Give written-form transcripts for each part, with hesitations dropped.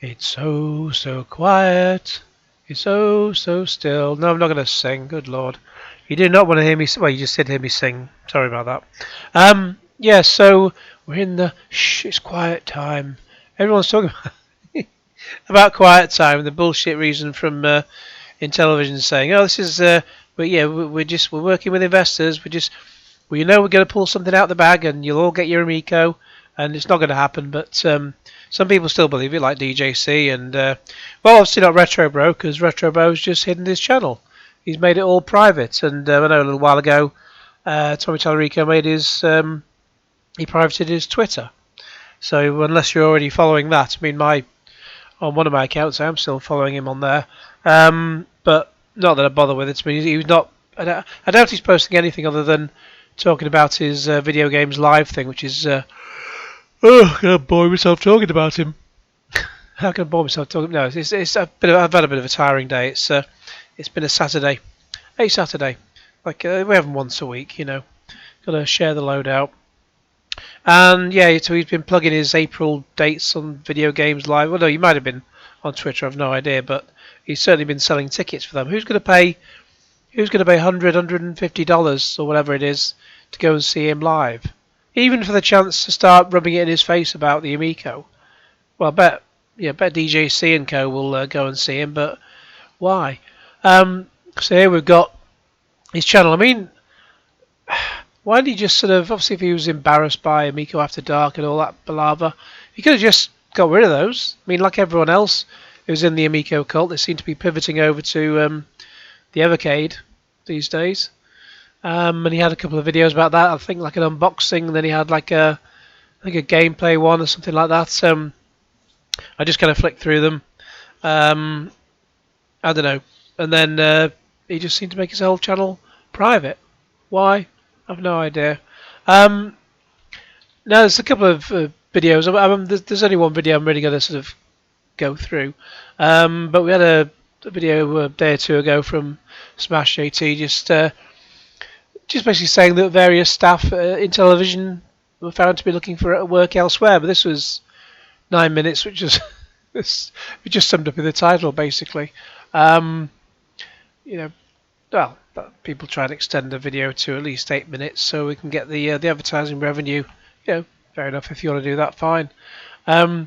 It's so, so quiet. It's so, so still. No, I'm not going to sing. Good Lord. You do not want to hear me. Well, you just did hear me sing. Sorry about that. Yeah, so we're in the it's quiet time. Everyone's talking about quiet time. The bullshit reason from Intellivision saying, "Oh, this is but yeah, we're working with investors. We're going to pull something out of the bag, and you'll all get your Amico." And it's not going to happen, but some people still believe it, like DJC, and well, obviously not Retro Bro, because Retro Bro's just hidden his channel. He's made it all private, and I know a little while ago, Tommy Tallarico made his he privated his Twitter. So unless you're already following that, I mean, on one of my accounts, I am still following him on there, but not that I bother with it. I mean, he's not. I doubt he's posting anything other than talking about his video games live thing, which is. Oh, I can't bore myself talking about him. How can I bore myself talking? No, it's a bit. I've had a bit of a tiring day. It's been a Saturday. Like we have them once a week, you know. Got to share the load out. And yeah, so he's been plugging his April dates on Video Games Live. Well, no, he might have been on Twitter. I've no idea, but he's certainly been selling tickets for them. Who's going to pay $100, $150 or whatever it is to go and see him live? Even for the chance to start rubbing it in his face about the Amico. Well, bet DJC and Co will go and see him, but why? So here we've got his channel. I mean, why did he just sort of, obviously if he was embarrassed by Amico After Dark and all that palaver, he could have just got rid of those. I mean, like everyone else who's in the Amico cult, they seem to be pivoting over to the Evercade these days. And he had a couple of videos about that. I think like an unboxing. And then he had like a gameplay one or something like that. I just kind of flicked through them. I don't know. And then he just seemed to make his whole channel private. Why? I've no idea. Now there's a couple of videos. There's only one video I'm really going to sort of go through. But we had a video a day or two ago from Smash JT just basically saying that various staff in Intellivision were found to be looking for work elsewhere, but this was 9 minutes, which is it just summed up in the title basically. You know, well, people try and extend the video to at least 8 minutes so we can get the advertising revenue. You know, fair enough. If you want to do that, fine. But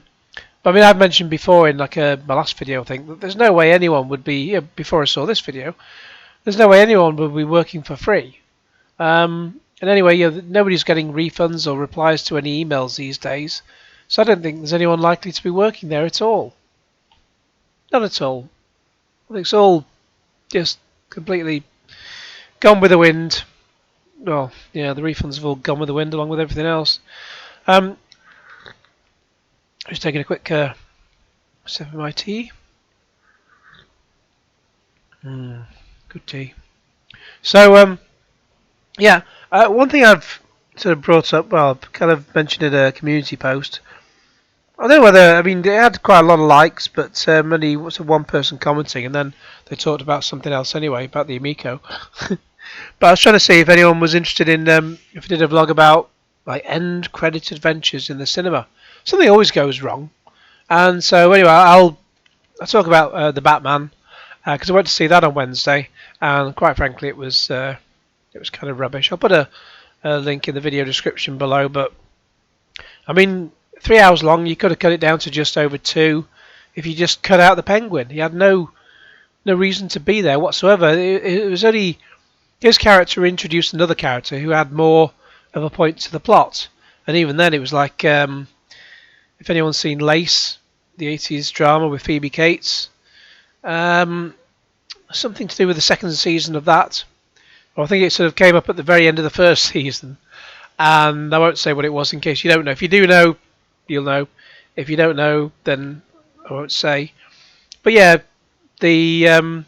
I mean, I've mentioned before in like my last video, I think, that there's no way anyone would be before I saw this video. There's no way anyone would be working for free. And anyway, nobody's getting refunds or replies to any emails these days, so I don't think there's anyone likely to be working there at all. Not at all. I think it's all just completely gone with the wind. Well, yeah, the refunds have all gone with the wind along with everything else. Just taking a quick sip of my tea. Good tea. So, yeah, one thing I've sort of brought up, well, I've kind of mentioned in a community post. I don't know whether, I mean, they had quite a lot of likes, but only one person commenting, and then they talked about something else anyway, about the Amico. But I was trying to see if anyone was interested in, if I did a vlog about, like, end credit adventures in the cinema. Something always goes wrong. And so, anyway, I'll talk about the Batman, because I went to see that on Wednesday, and quite frankly, it was kind of rubbish. I'll put a link in the video description below, but I mean, 3 hours long. You could have cut it down to just over 2 if you just cut out the Penguin. He had no reason to be there whatsoever. It was only his character introduced another character who had more of a point to the plot, and even then it was like, if anyone's seen Lace, the 80s drama with Phoebe Cates, something to do with the second season of that. Well, I think it sort of came up at the very end of the first season, and I won't say what it was in case you don't know. If you do know, you'll know. If you don't know, then I won't say. But yeah, there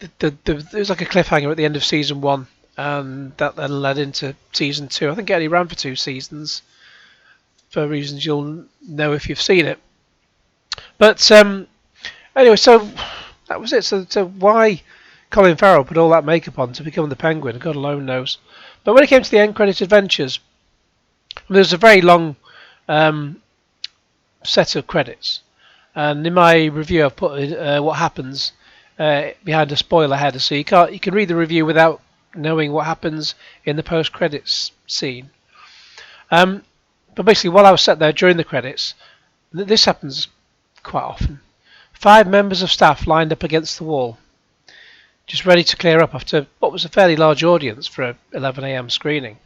was like a cliffhanger at the end of season 1, and that then led into season 2. I think it only ran for 2 seasons, for reasons you'll know if you've seen it. But anyway, so that was it. So why Colin Farrell put all that makeup on to become the Penguin, God alone knows. But when it came to the end credit adventures, there was a very long sort set of credits. And in my review, I've put what happens behind a spoiler header, so you can read the review without knowing what happens in the post-credits scene. But basically, while I was sat there during the credits, this happens quite often. 5 members of staff lined up against the wall, just ready to clear up after what was a fairly large audience for a 11 a.m. screening.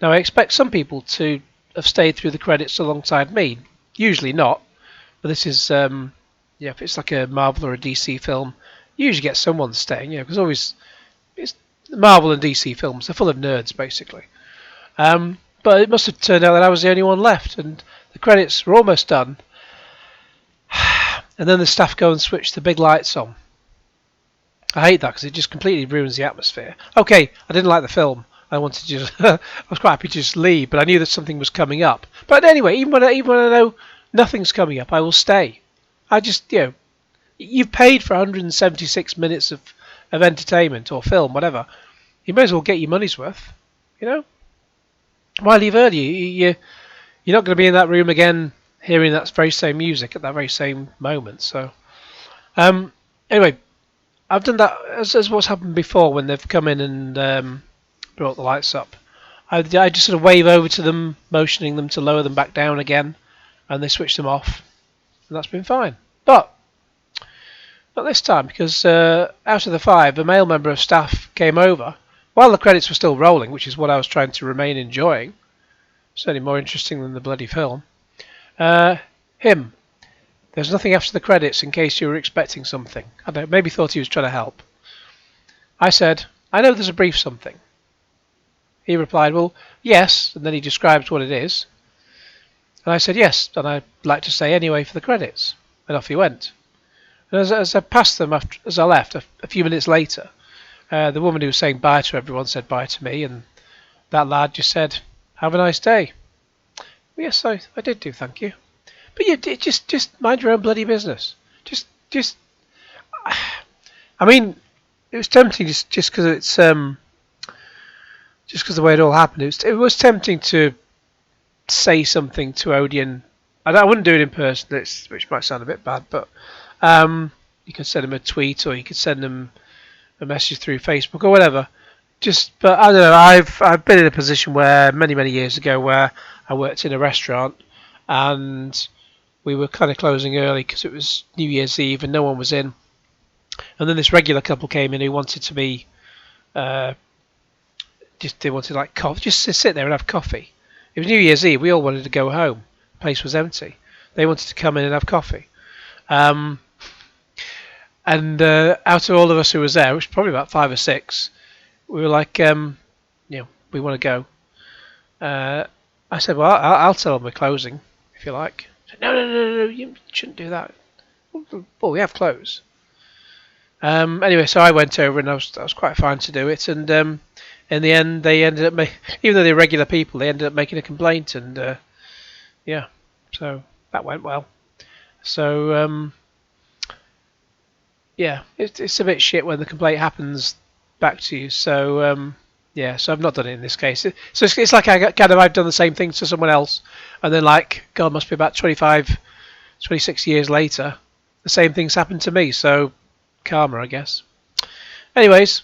Now, I expect some people to have stayed through the credits alongside me. Usually not, but this is, if it's like a Marvel or a DC film, you usually get someone staying, because always, it's Marvel and DC films, they're full of nerds, basically. But it must have turned out that I was the only one left, and the credits were almost done. And then the staff go and switch the big lights on. I hate that because it just completely ruins the atmosphere. Okay, I didn't like the film. I wanted to just, I was quite happy to just leave, but I knew that something was coming up. But anyway, even when I know nothing's coming up, I will stay. I just, you've paid for 176 minutes of entertainment or film, whatever. You may as well get your money's worth, Why leave early? You're not going to be in that room again hearing that very same music at that very same moment. So, anyway, I've done that as what's happened before when they've come in and brought the lights up. I just sort of wave over to them, motioning them to lower them back down again, and they switch them off, and that's been fine. But not this time, because out of the 5, a male member of staff came over while the credits were still rolling, which is what I was trying to remain enjoying. Certainly more interesting than the bloody film. Him. There's nothing after the credits in case you were expecting something. I don't know, maybe thought he was trying to help. I said, I know there's a brief something. He replied, well, yes, and then he describes what it is. And I said, yes, and I'd like to stay anyway for the credits. And off he went. And as I passed them, as I left, a few minutes later, the woman who was saying bye to everyone said bye to me, and that lad just said, have a nice day. Well, yes, I did do, thank you. But you just mind your own bloody business. Just. I mean, it was tempting just because it's just because the way it all happened. It was tempting to say something to Odeon. I wouldn't do it in person, which might sound a bit bad, but you could send him a tweet or you could send him a message through Facebook or whatever. But I don't know. I've been in a position where many years ago where I worked in a restaurant and we were kind of closing early because it was New Year's Eve and no one was in. And then this regular couple came in who wanted to be, they wanted like coffee, just to sit there and have coffee. It was New Year's Eve. We all wanted to go home. The place was empty. They wanted to come in and have coffee. And out of all of us who was there, which was probably about 5 or 6, we were like, we want to go. I said, well, I'll tell them we're closing, if you like. Said, no, you shouldn't do that. Well, we have closed. Anyway, so I went over and I was quite fine to do it. And in the end, they ended up even though they're regular people, they ended up making a complaint. And so that went well. So it's a bit shit when the complaint happens back to you. So so I've not done it in this case. So it's like I've done the same thing to someone else, and then like God, must be about 25, 26 years later, the same thing's happened to me. So karma, I guess. Anyways,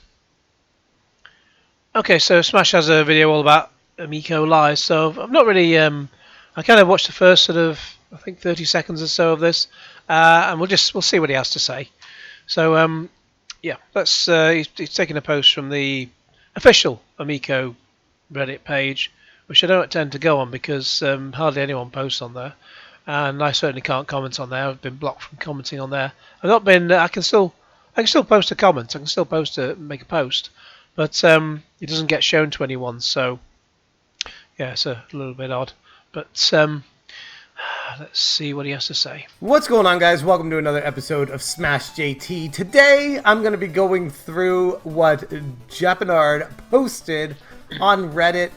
okay, so Smash has a video all about Amico LIES. So I'm not really. I kind of watched the first sort of, I think 30 seconds or so of this, and we'll see what he has to say. So let's. He's taking a post from the official Amico Reddit page, which I don't tend to go on because hardly anyone posts on there, and I certainly can't comment on there. I've been blocked from commenting on there. I've not been. I can still post a comment. I can still make a post, but it doesn't get shown to anyone. So yeah, it's a little bit odd. But let's see what he has to say. What's going on, guys? Welcome to another episode of Smash JT. Today, I'm going to be going through what Jepanard posted on Reddit,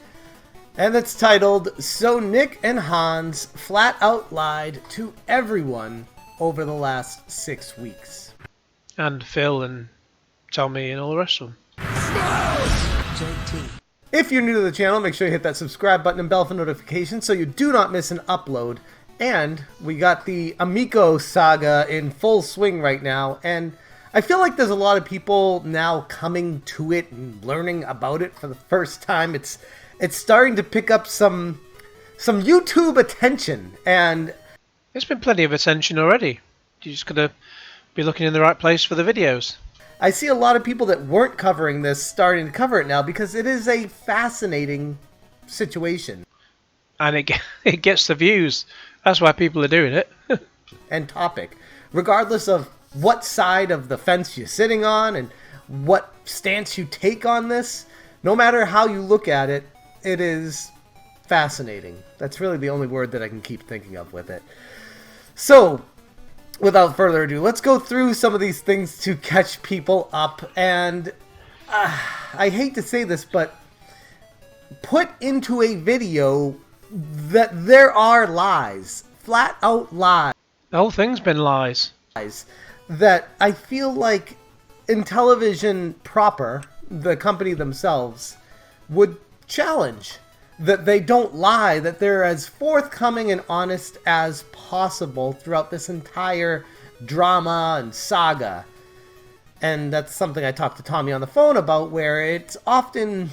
and it's titled, So Nick and Hans Flat Out Lied to Everyone Over the Last 6 Weeks. And Phil and Tommy and all the rest of them. JT. If you're new to the channel, make sure you hit that subscribe button and bell for notifications so you do not miss an upload. And we got the Amico saga in full swing right now, and I feel like there's a lot of people now coming to it and learning about it for the first time. It's starting to pick up some YouTube attention, and There's been plenty of attention already. You just gotta be looking in the right place for the videos. I see a lot of people that weren't covering this starting to cover it now because it is a fascinating situation. And it gets the views. That's why people are doing it. And topic. Regardless of what side of the fence you're sitting on and what stance you take on this, no matter how you look at it, it is fascinating. That's really the only word that I can keep thinking of with it. So, without further ado, let's go through some of these things to catch people up. And I hate to say this, but put into a video that there are lies, flat out lies. The whole thing's been lies. That I feel like Intellivision proper, the company themselves, would challenge. That they don't lie, that they're as forthcoming and honest as possible throughout this entire drama and saga. And that's something I talked to Tommy on the phone about, where it's often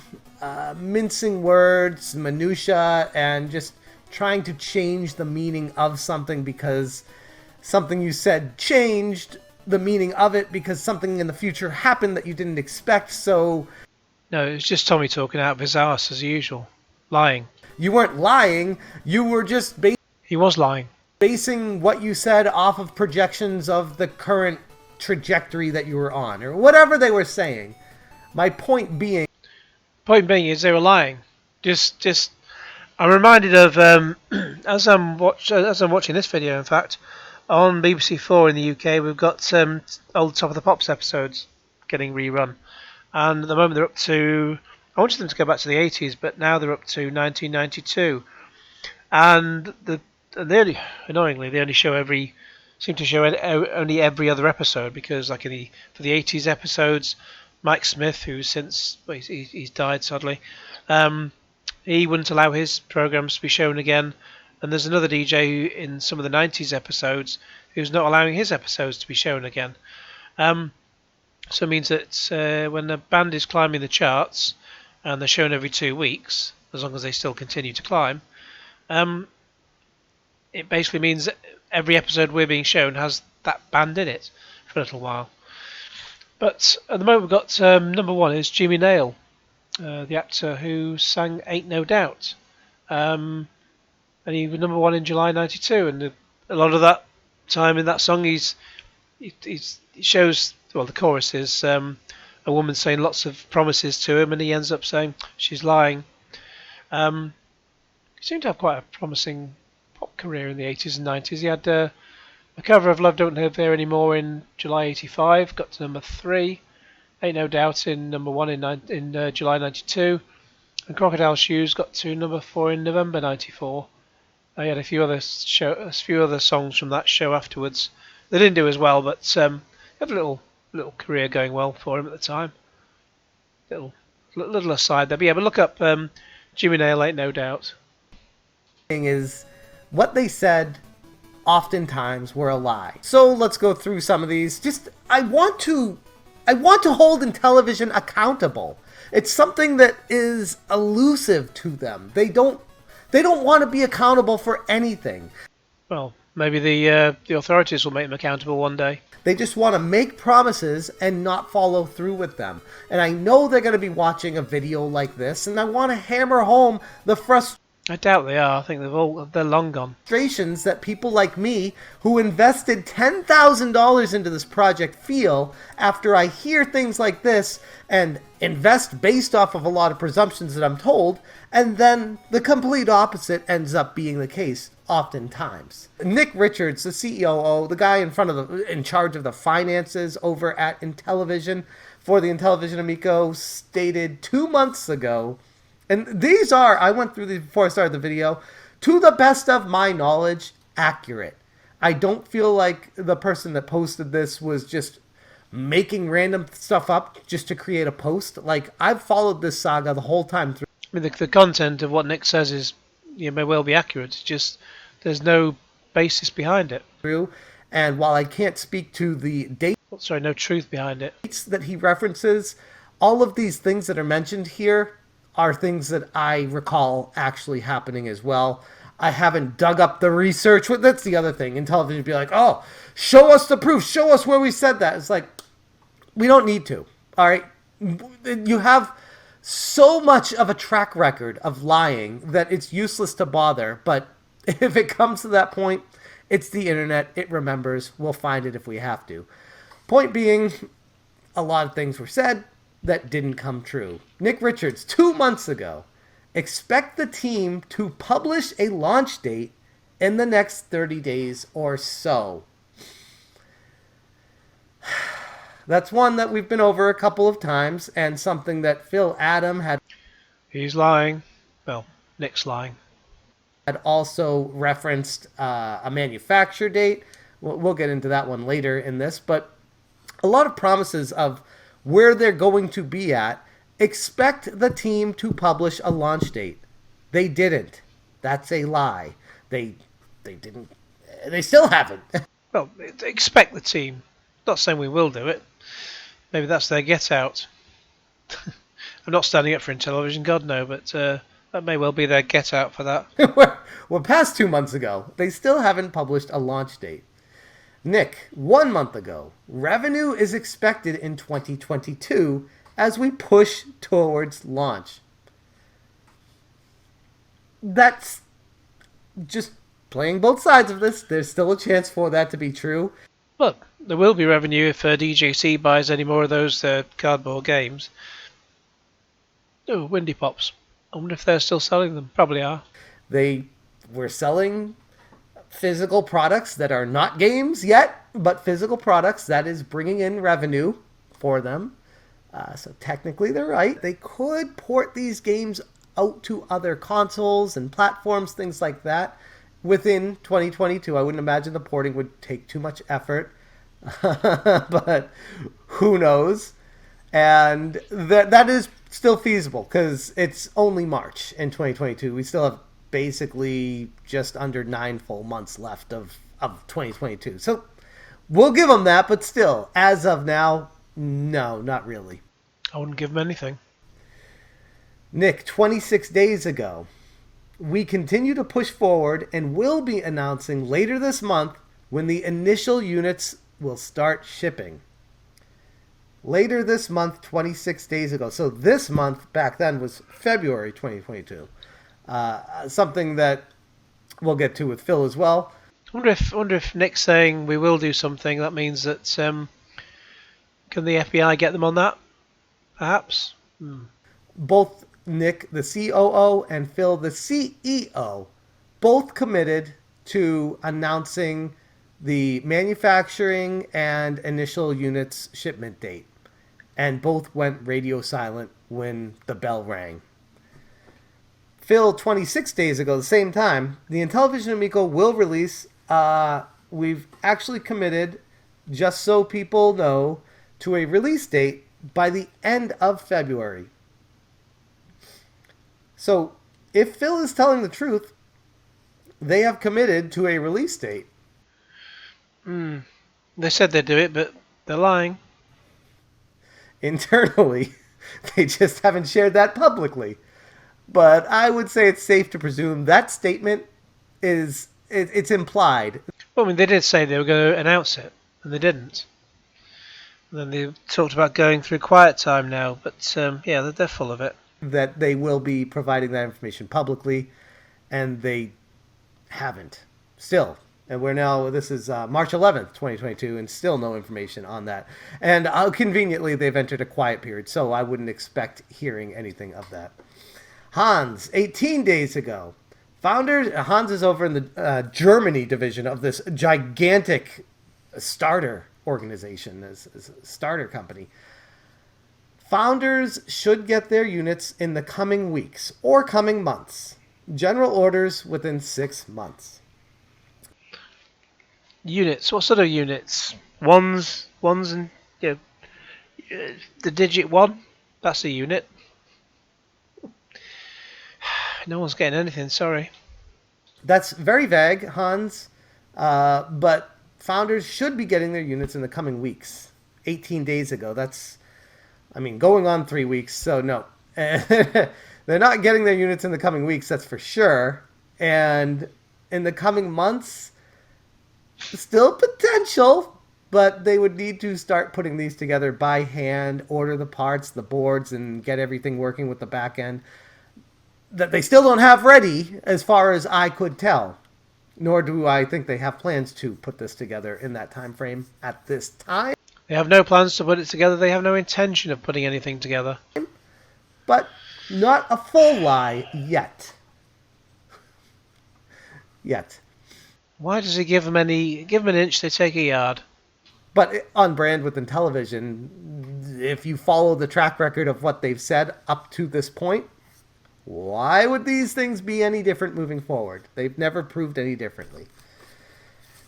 mincing words, minutia, and just trying to change the meaning of something because something you said changed the meaning of it because something in the future happened that you didn't expect. So No, it's just Tommy talking out of his arse as usual. Lying. you weren't lying, you were just He was lying. basing what you said off of projections of the current trajectory that you were on, or whatever they were saying. My point being, Point being is they were lying. I'm reminded of as I'm watching this video. In fact, on BBC4 in the UK, we've got old Top of the Pops episodes getting rerun, and at the moment they're up to. I wanted them to go back to the 80s, but now they're up to 1992, and annoyingly they only seem to show only every other episode because, like for the 80s episodes, Mike Smith, who's he's died sadly, he wouldn't allow his programs to be shown again, and there's another DJ who, in some of the 90s episodes, who's not allowing his episodes to be shown again. So it means that when a band is climbing the charts and they're shown every 2 weeks, as long as they still continue to climb, it basically means that every episode we're being shown has that band in it for a little while. But at the moment we've got number one is Jimmy Nail, the actor who sang Ain't No Doubt. And he was number one in July 92, and a lot of that time in that song he shows, well, the chorus is a woman saying lots of promises to him, and he ends up saying she's lying. He seemed to have quite a promising pop career in the 80s and 90s. He had a cover of Love Don't Live There Anymore in July 85, got to number 3. Ain't No Doubt in number 1 in July 92. And Crocodile Shoes got to number 4 in November 94. He had a few other songs from that show afterwards. They didn't do as well, but he had a little career going well for him at the time. Little aside there, but yeah, but look up Jimmy Nail, Ain't No Doubt. is what they said oftentimes were a lie. So let's go through some of these. I want to hold Intellivision accountable. It's something that is elusive to them. They don't want to be accountable for anything. Well, maybe the authorities will make them accountable one day. They just want to make promises and not follow through with them. And I know they're going to be watching a video like this, and I want to hammer home the I doubt they are. I think they're long gone. frustrations that people like me who invested $10,000 into this project feel after I hear things like this and invest based off of a lot of presumptions that I'm told, and then the complete opposite ends up being the case oftentimes. Nick Richards, the COO, the guy in charge of the finances over at Intellivision for the Intellivision Amico, stated 2 months ago, and these are, I went through these before I started the video, to the best of my knowledge, accurate. I don't feel like the person that posted this was just making random stuff up just to create a post. Like, I've followed this saga the whole time through. I mean, the content of what Nick says is, may well be accurate. It's just there's no basis behind it. True. And while I can't speak to the dates Oh, sorry, no truth behind it. that he references, all of these things that are mentioned here are things that I recall actually happening as well. I haven't dug up the research. That's the other thing. Intellivision be like, oh, show us the proof. Show us where we said that. It's like, we don't need to. All right. You have so much of a track record of lying that it's useless to bother. But if it comes to that point, it's the internet. It remembers. We'll find it if we have to. Point being, a lot of things were said that didn't come true. Nick Richards, 2 months ago, expect the team to publish a launch date in the next 30 days or so. That's one that we've been over a couple of times, and something that Phil Adam had. He's lying. Well, Nick's lying. Had also referenced a manufacture date. We'll get into that one later in this, but a lot of promises of where they're going to be at. Expect the team to publish a launch date. They didn't. That's a lie. They didn't. They still haven't. Well, expect the team. Not saying we will do it. Maybe that's their get out. I'm not standing up for Intellivision, God no, but that may well be their get out for that. We're past 2 months ago. They still haven't published a launch date. Nick, 1 month ago, revenue is expected in 2022 as we push towards launch. That's just playing both sides of this. There's still a chance for that to be true. Look, there will be revenue if DJC buys any more of those cardboard games. Oh, Windy Pops. I wonder if they're still selling them. Probably are. They were selling physical products that are not games yet, but physical products that is bringing in revenue for them. So technically they're right. They could port these games out to other consoles and platforms, things like that, within 2022. I wouldn't imagine the porting would take too much effort, but who knows? And that is still feasible because it's only March in 2022. We still have basically just under 9 full months left of 2022. So we'll give them that, but still, as of now, no, not really. I wouldn't give them anything. Nick, 26 days ago, we continue to push forward and will be announcing later this month when the initial units will start shipping. Later this month, 26 days ago. So this month back then was February 2022. Something that we'll get to with Phil as well. I wonder if Nick's saying we will do something, that means that can the FBI get them on that? Perhaps? Both Nick, the COO, and Phil, the CEO, both committed to announcing the manufacturing and initial units shipment date. And both went radio silent when the bell rang. Phil, 26 days ago, the same time, the Intellivision Amico will release. We've actually committed, just so people know, to a release date by the end of February. So, if Phil is telling the truth, they have committed to a release date. They said they'd do it, but they're lying. Internally, they just haven't shared that publicly. But I would say it's safe to presume that statement it's implied. Well, I mean, they did say they were going to announce it, and they didn't. And then they talked about going through quiet time now, but yeah, they're full of it. That they will be providing that information publicly, and they haven't. Still. And we're now, this is March 11th, 2022, and still no information on that. And conveniently, they've entered a quiet period, so I wouldn't expect hearing anything of that. Hans, 18 days ago. Hans is over in the Germany division of this gigantic starter organization, this starter company. Founders should get their units in the coming weeks or coming months. General orders within 6 months. Units? What sort of units? Ones and, the digit 1? That's a unit. No one's getting anything, sorry. That's very vague, Hans. But founders should be getting their units in the coming weeks. 18 days ago. That's, I mean, going on 3 weeks. So no, they're not getting their units in the coming weeks. That's for sure. And in the coming months, still potential, but they would need to start putting these together by hand, order the parts, the boards, and get everything working with the back end that they still don't have ready as far as I could tell. Nor do I think they have plans to put this together in that time frame at this time. They have no plans to put it together. They have no intention of putting anything together. But not a full lie yet. Yet. Why does he give them an inch, they take a yard? But on brand with Intellivision, if you follow the track record of what they've said up to this point, why would these things be any different moving forward? They've never proved any differently.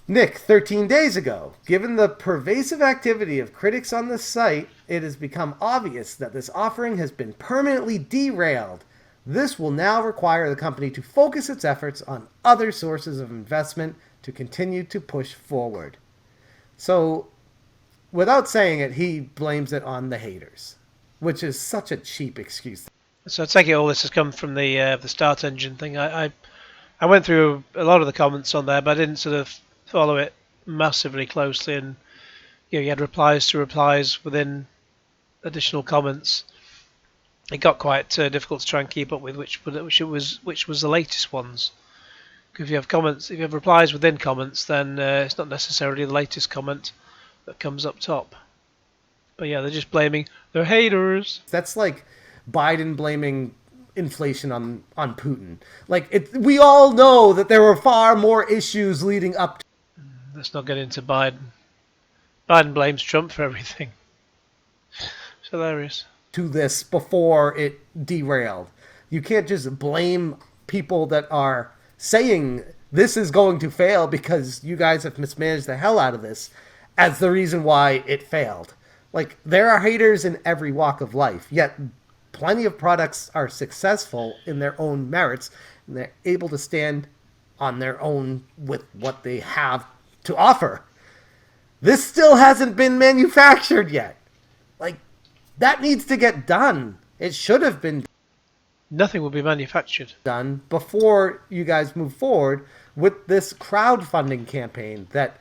Nick, 13 days ago, given the pervasive activity of critics on this site, it has become obvious that this offering has been permanently derailed. This will now require the company to focus its efforts on other sources of investment to continue to push forward. So, without saying it, he blames it on the haters, which is such a cheap excuse. So I take it all this has come from the start engine thing. I went through a lot of the comments on there, but I didn't sort of follow it massively closely, and you had replies to replies within additional comments. It got quite difficult to try and keep up with which was the latest ones. Because if you have comments, if you have replies within comments, then it's not necessarily the latest comment that comes up top. But yeah, they're just blaming their haters. That's like Biden blaming inflation on Putin. Like, we all know that there were far more issues leading up to. Let's not get into Biden. Biden blames Trump for everything. It's hilarious. To this before it derailed. You can't just blame people that are saying this is going to fail because you guys have mismanaged the hell out of this as the reason why it failed. Like, there are haters in every walk of life, yet plenty of products are successful in their own merits, and they're able to stand on their own with what they have to offer. This still hasn't been manufactured yet. Like, that needs to get done. It should have been Nothing will be manufactured. done before you guys move forward with this crowdfunding campaign that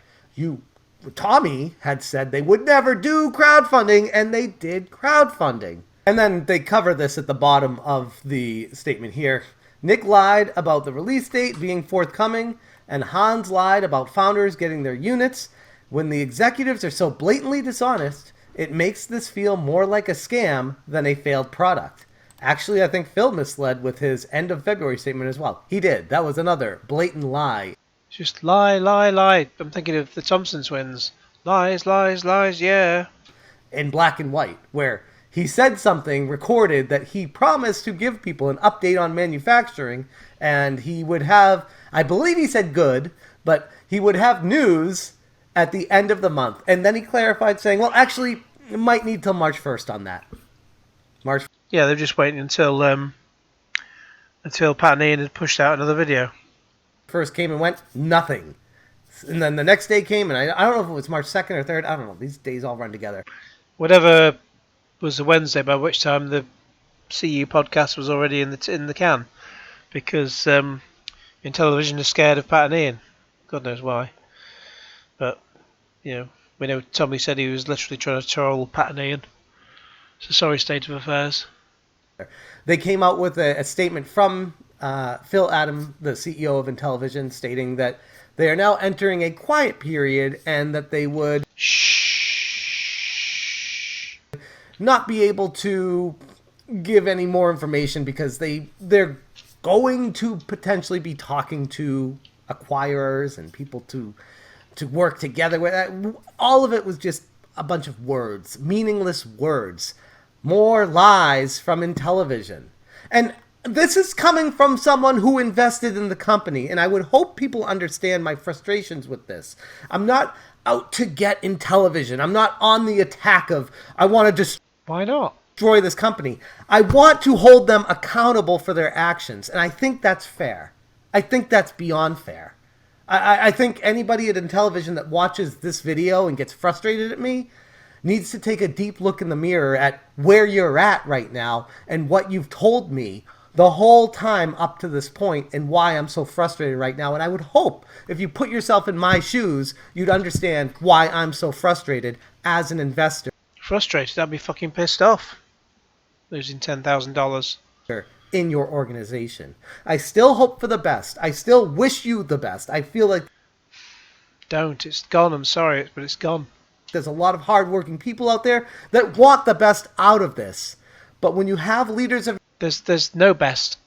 Tommy had said they would never do crowdfunding, and they did crowdfunding. And then they cover this at the bottom of the statement here. Nick lied about the release date being forthcoming, and Hans lied about founders getting their units. When the executives are so blatantly dishonest, it makes this feel more like a scam than a failed product. Actually, I think Phil misled with his end of February statement as well. He did. That was another blatant lie. Just lie, lie, lie. I'm thinking of the Thompson twins. Lies, lies, lies, yeah. In black and white, where he said something recorded that he promised to give people an update on manufacturing, and he would have, I believe he said good, but he would have news at the end of the month. And then he clarified saying, well, actually, it might need till March 1st on that. Yeah, they're just waiting until Pat and Ian had pushed out another video. First came and went, nothing. And then the next day came, and I don't know if it was March 2nd or 3rd. I don't know. These days all run together. Whatever was a Wednesday, by which time the CU podcast was already in the can, because Intellivision is scared of Pat and Ian. God knows why. But we know Tommy said he was literally trying to troll Pat and Ian. It's a sorry state of affairs. They came out with a statement from Phil Adam, the CEO of Intellivision, stating that they are now entering a quiet period and that they would not be able to give any more information because they're going to potentially be talking to acquirers and people to work together with. All of it was just a bunch of words, meaningless words. More lies from Intellivision. And this is coming from someone who invested in the company, and I would hope people understand my frustrations with this. I'm not out to get Intellivision. I'm not on the attack of, I want to Why not? destroy this company. I want to hold them accountable for their actions, and I think that's fair. I think that's beyond fair. I think anybody at Intellivision that watches this video and gets frustrated at me needs to take a deep look in the mirror at where you're at right now and what you've told me the whole time up to this point and why I'm so frustrated right now. And I would hope if you put yourself in my shoes, you'd understand why I'm so frustrated as an investor. Frustrated? I'd be fucking pissed off. Losing $10,000. In your organization. I still hope for the best. I still wish you the best. I feel like Don't. It's gone. I'm sorry, but it's gone. there's a lot of hardworking people out there that want the best out of this. But when you have leaders of There's no best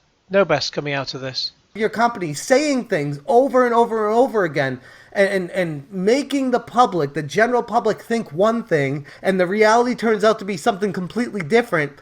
coming out of this. your company saying things over and over and over again and making the public, the general public, think one thing and the reality turns out to be something completely different,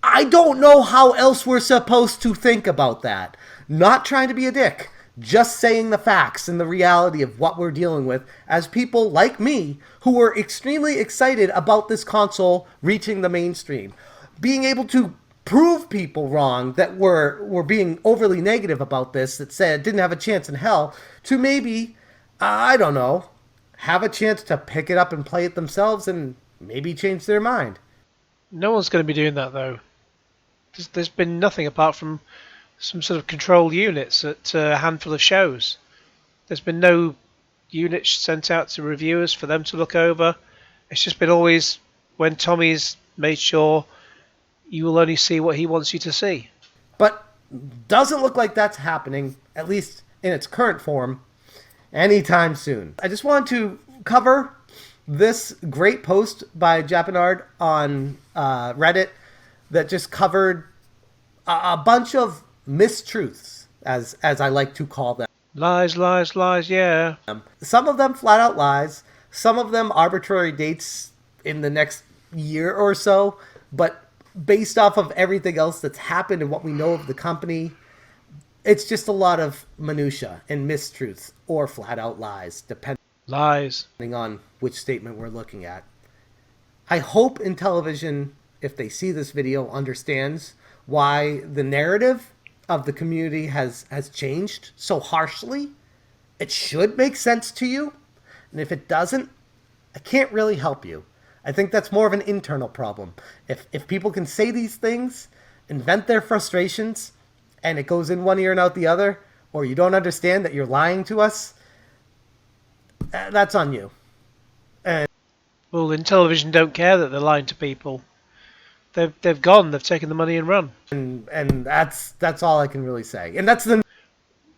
I don't know how else we're supposed to think about that. Not trying to be a dick, just saying the facts and the reality of what we're dealing with as people like me who were extremely excited about this console reaching the mainstream. Being able to prove people wrong that were being overly negative about this, that said didn't have a chance in hell, to maybe, I don't know, have a chance to pick it up and play it themselves and maybe change their mind. No one's going to be doing that, though. There's been nothing apart from some sort of control units at a handful of shows. There's been no units sent out to reviewers for them to look over. It's just been always when Tommy's made sure you will only see what he wants you to see. But doesn't look like that's happening, at least in its current form, anytime soon. I just want to cover this great post by Japanard on Reddit that just covered a bunch of mistruths, as I like to call them. Lies, lies, lies, yeah. Some of them flat out lies, some of them arbitrary dates in the next year or so, but based off of everything else that's happened and what we know of the company, it's just a lot of minutia and mistruths or flat out lies, depending on which statement we're looking at. I hope Intellivision, if they see this video, understands why the narrative of the community has changed so harshly. It should make sense to you. And if it doesn't, I can't really help you. I think that's more of an internal problem. If people can say these things and vent their frustrations and it goes in one ear and out the other, or you don't understand that you're lying to us, that's on you. And well, Intellivision don't care that they're lying to people. They've gone. They've taken the money and run. And that's all I can really say. And that's the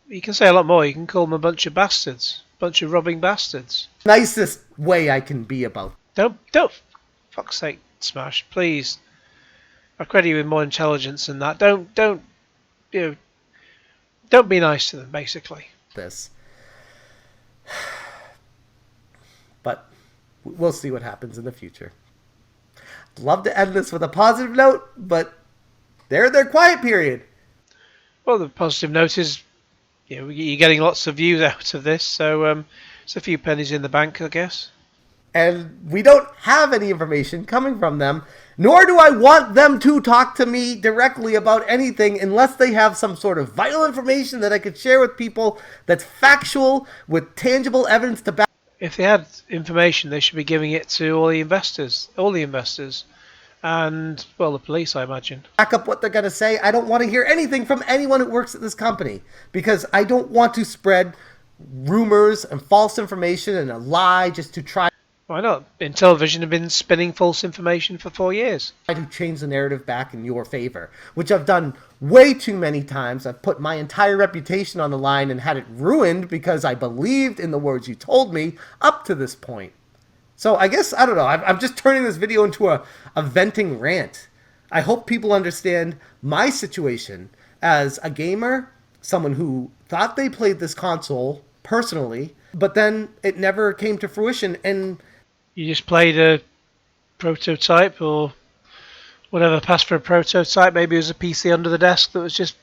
You can say a lot more. You can call them a bunch of bastards, bunch of robbing bastards. nicest way I can be about. Don't, fuck's sake, Smash, please. I credit you with more intelligence than that. Don't be nice to them, basically. This. But we'll see what happens in the future. I'd love to end this with a positive note, but they're in their quiet period. Well, the positive note is, you're getting lots of views out of this, so it's a few pennies in the bank, I guess. And we don't have any information coming from them, nor do I want them to talk to me directly about anything unless they have some sort of vital information that I could share with people that's factual with tangible evidence to back. If they had information, they should be giving it to all the investors, and, well, the police, I imagine. Back up what they're going to say. I don't want to hear anything from anyone who works at this company because I don't want to spread rumors and false information and a lie just to try. Why not? Intellivision have been spinning false information for 4 years. To change the narrative back in your favor, which I've done way too many times. I've put my entire reputation on the line and had it ruined because I believed in the words you told me up to this point. So I guess, I don't know, I'm just turning this video into a venting rant. I hope people understand my situation as a gamer, someone who thought they played this console personally, but then it never came to fruition. And you just played a prototype or whatever passed for a prototype. Maybe it was a PC under the desk that was just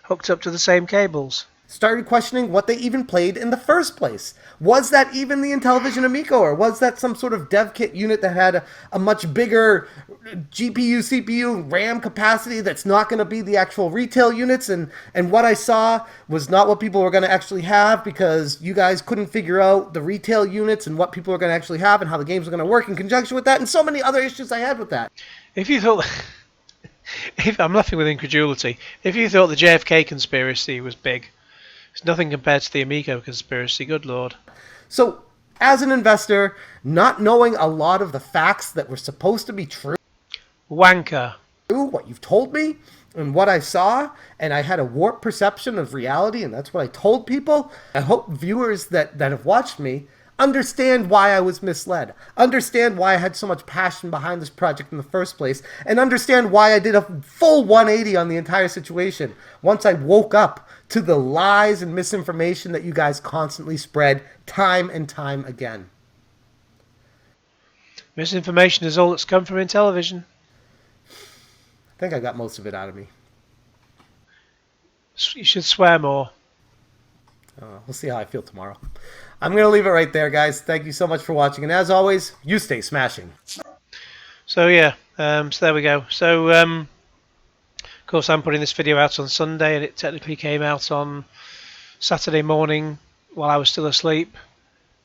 hooked up to the same cables. Started questioning what they even played in the first place. Was that even the Intellivision Amico, or was that some sort of dev kit unit that had a much bigger GPU, CPU, RAM capacity that's not going to be the actual retail units? And what I saw was not what people were going to actually have, because you guys couldn't figure out the retail units and what people were going to actually have and how the games were going to work in conjunction with that, and so many other issues I had with that. If you thought, I'm laughing with incredulity. If you thought the JFK conspiracy was big, it's nothing compared to the Amico conspiracy. Good lord. So, as an investor, not knowing a lot of the facts that were supposed to be true, Wanker. what you've told me and what I saw, and I had a warped perception of reality, and that's what I told people. I hope viewers that have watched me understand why I was misled, understand why I had so much passion behind this project in the first place, and understand why I did a full 180 on the entire situation once I woke up to the lies and misinformation that you guys constantly spread time and time again. Misinformation is all that's come from Intellivision. I think I got most of it out of me. You should swear more. We'll see how I feel tomorrow. I'm going to leave it right there, guys. Thank you so much for watching. And as always, you stay smashing. So yeah, so there we go. So of course I'm putting this video out on Sunday, and it technically came out on Saturday morning while I was still asleep.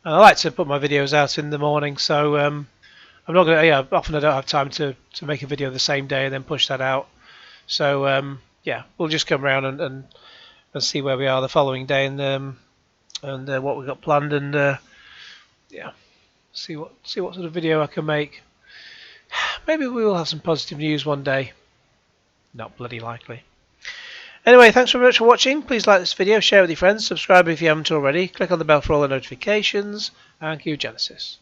And I like to put my videos out in the morning, so I'm not going to, often I don't have time to make a video the same day and then push that out. So yeah, we'll just come around and see where we are the following day, and what we've got planned, and yeah, see what sort of video I can make. Maybe we will have some positive news one day. Not bloody likely. Anyway, thanks very much for watching. Please like this video, share it with your friends, subscribe if you haven't already, click on the bell for all the notifications, and cue Genesis.